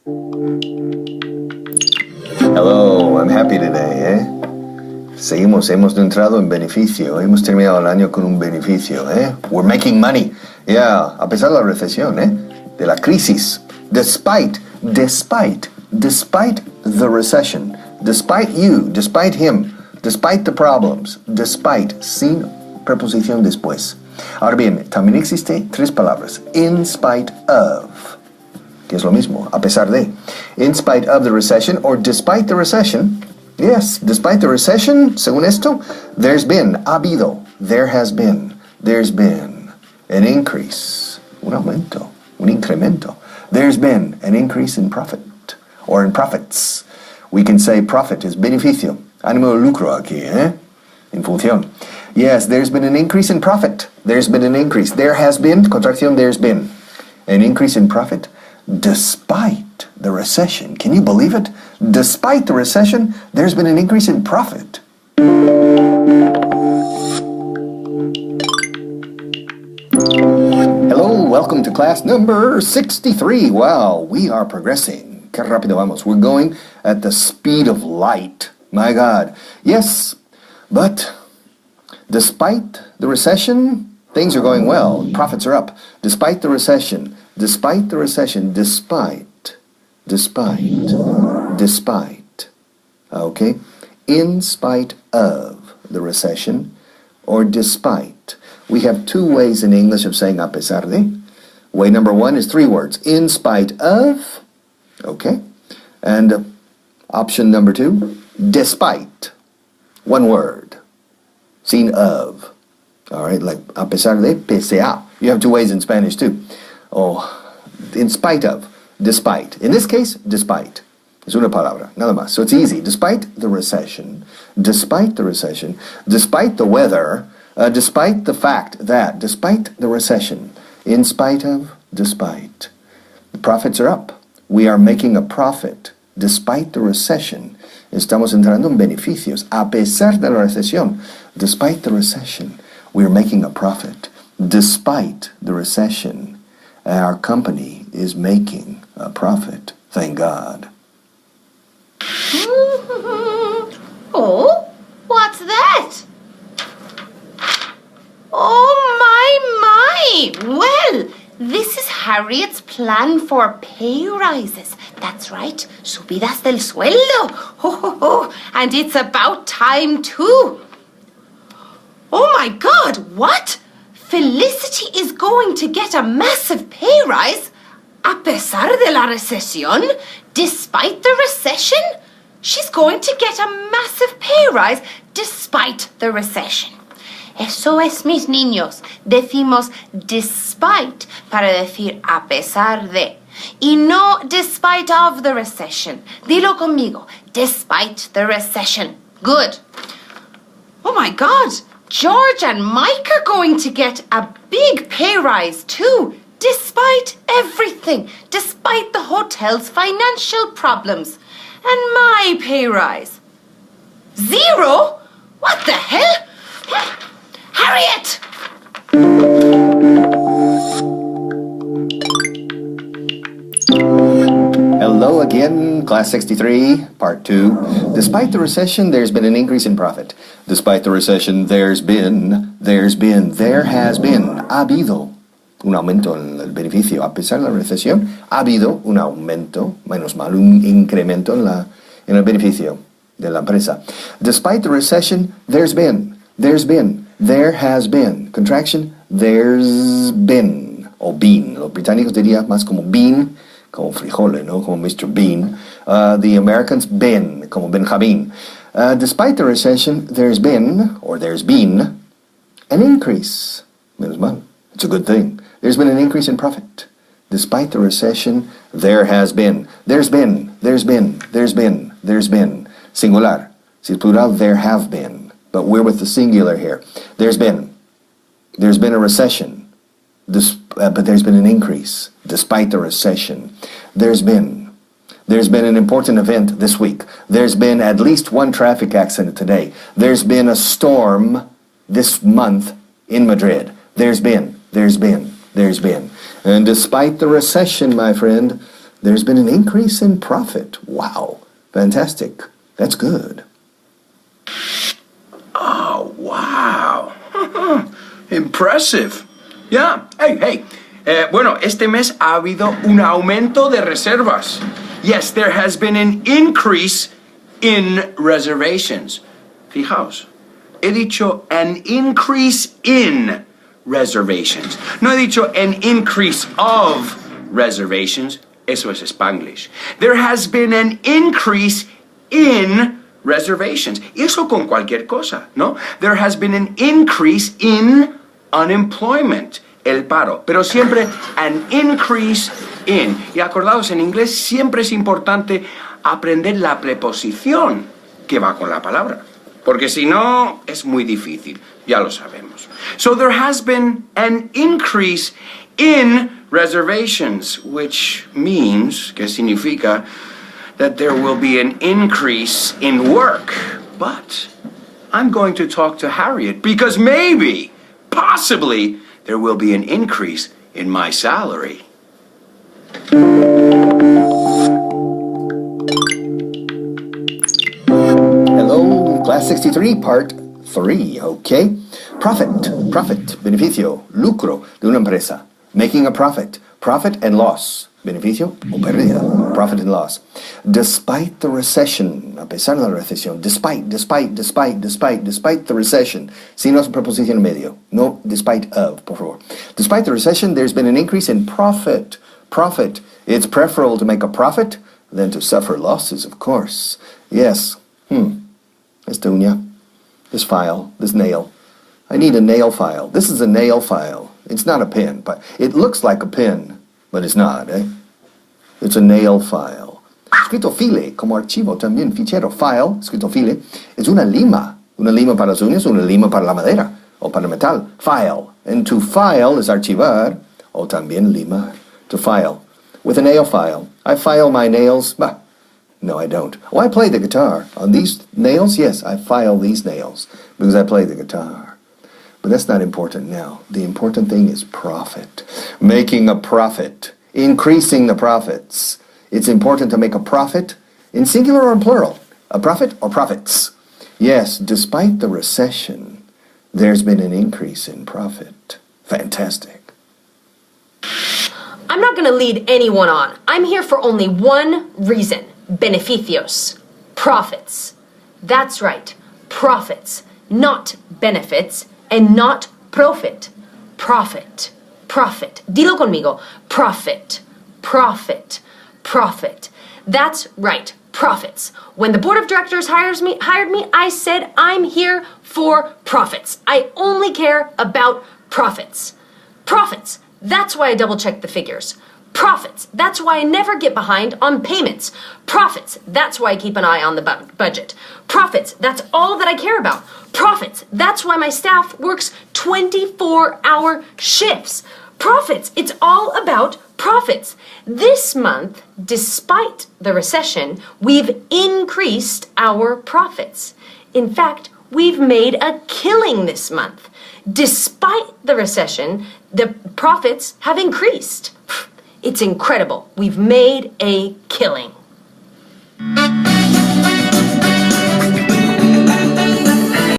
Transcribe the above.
Hello, I'm happy today, Seguimos, hemos entrado en beneficio, hemos terminado el año con un beneficio, We're making money, yeah, a pesar de la recesión, de la crisis, despite the recession, despite you, despite him, despite the problems, despite, sin preposición después. Ahora bien, también existe tres palabras, in spite of, que es lo mismo, a pesar de. In spite of the recession, or despite the recession. Yes, despite the recession, según esto, there's been, ha habido, there's been an increase, un aumento, un incremento. There's been an increase in profit, or in profits. We can say profit is beneficio, ánimo de lucro aquí, en función. Yes, there's been an increase in profit. There's been an increase. There has been, contracción, there's been an increase in profit despite the recession. Can you believe it? Despite the recession, there's been an increase in profit. Hello, welcome to class number 63. Wow, we are progressing. Qué rápido vamos. We're going at the speed of light. My God. Yes, but despite the recession, things are going well. Profits are up. Despite the recession, despite. Okay? In spite of the recession, or despite. We have two ways in English of saying a pesar de. Way number one is three words. In spite of. Okay? And option number two, despite. One word. Sin of. All right, like a pesar de, pese a. You have two ways in Spanish too. Oh, in spite of, despite. In this case, despite. Es una palabra, nada más. So it's easy. Despite the recession, despite the weather, despite the fact that, despite the recession, in spite of, despite. The profits are up. We are making a profit. Despite the recession, estamos entrando en beneficios. A pesar de la recesión, despite the recession, we are making a profit. Despite the recession, our company is making a profit. Thank God. Oh, what's that? Oh, my. Well, this is Harriet's plan for pay rises. That's right, subidas del sueldo. And it's about time too. Oh my God, what? Felicity is going to get a massive pay rise? A pesar de la recesión? Despite the recession? She's going to get a massive pay rise despite the recession. Eso es, mis niños. Decimos despite para decir a pesar de. Y no despite of the recession. Dilo conmigo. Despite the recession. Good. Oh my God. George and Mike are going to get a big pay rise too. Despite everything. Despite the hotel's financial problems. And my pay rise. 0? What the hell? Harriet! Hello again, class 63, part 2. Despite the recession, there's been an increase in profit. Despite the recession, there has been, ha habido un aumento en el beneficio. A pesar de la recesión, ha habido un aumento, menos mal, un incremento en el beneficio de la empresa. Despite the recession, there has been, contraction, there's been, o been. Los británicos dirían más como been, como frijoles, ¿no? Como Mr. Bean. The Americans, been, como Benjamin. Despite the recession, there's been an increase. Menos mal. It's a good thing. There's been an increase in profit. Despite the recession, there's been. Singular. Si es plural, there have been. But we're with the singular here. There's been a recession. But there's been an increase despite the recession. There's been an important event this week. There's been at least one traffic accident today. There's been a storm this month in Madrid. There's been. And despite the recession, my friend, There's been an increase in profit. Wow. Fantastic. That's good. Oh, wow. Impressive. Yeah. Hey. Bueno, este mes ha habido un aumento de reservas. Yes, there has been an increase in reservations. Fijaos, he dicho an increase in reservations. No he dicho an increase of reservations. Eso es Spanglish. There has been an increase in reservations. Y eso con cualquier cosa, ¿no? There has been an increase in unemployment, el paro. Pero siempre an increase in. Y acordaos, en inglés siempre es importante aprender la preposición que va con la palabra. Porque si no, es muy difícil. Ya lo sabemos. So there has been an increase in reservations, which means, que significa, that there will be an increase in work. But I'm going to talk to Harriet because maybe, possibly, there will be an increase in my salary. Hello, Class 63, Part 3, okay? Profit, beneficio, lucro de una empresa. Making a profit, profit and loss. Beneficio o pérdida, profit and loss. Despite the recession, a pesar de la recesión, despite the recession. Si no es preposición medio. No despite of, por favor. Despite the recession, there's been an increase in profit. Profit. It's preferable to make a profit than to suffer losses, of course. Yes. Esta uña, this file, this nail. I need a nail file. This is a nail file. It's not a pen, but it looks like a pen, but it's not, eh? It's a nail file. Escrito file, como archivo también, fichero. File, escrito file, es una lima. Una lima para las uñas, una lima para la madera, o para el metal. File. And to file is archivar, o también limar. To file. With a nail file. I file my nails. Bah, no, I don't. Oh, I play the guitar. On these nails, yes, I file these nails because I play the guitar. But that's not important now. The important thing is profit. Making a profit. Increasing the profits. It's important to make a profit in singular or in plural. A profit or profits. Yes, despite the recession, there's been an increase in profit. Fantastic. I'm not going to lead anyone on. I'm here for only one reason. Beneficios. Profits. That's right. Profits. Not benefits. And not profit. Profit. Profit. Dilo conmigo. Profit. Profit. Profit. That's right. Profits. When the board of directors hired me, I said I'm here for profits. I only care about profits. Profits. That's why I double-check the figures. Profits. That's why I never get behind on payments. Profits. That's why I keep an eye on the budget. Profits. That's all that I care about. Profits. That's why my staff works 24-hour shifts. Profits. It's all about profits. This month, despite the recession, we've increased our profits. In fact, we've made a killing this month. Despite the recession, the profits have increased. It's incredible. We've made a killing.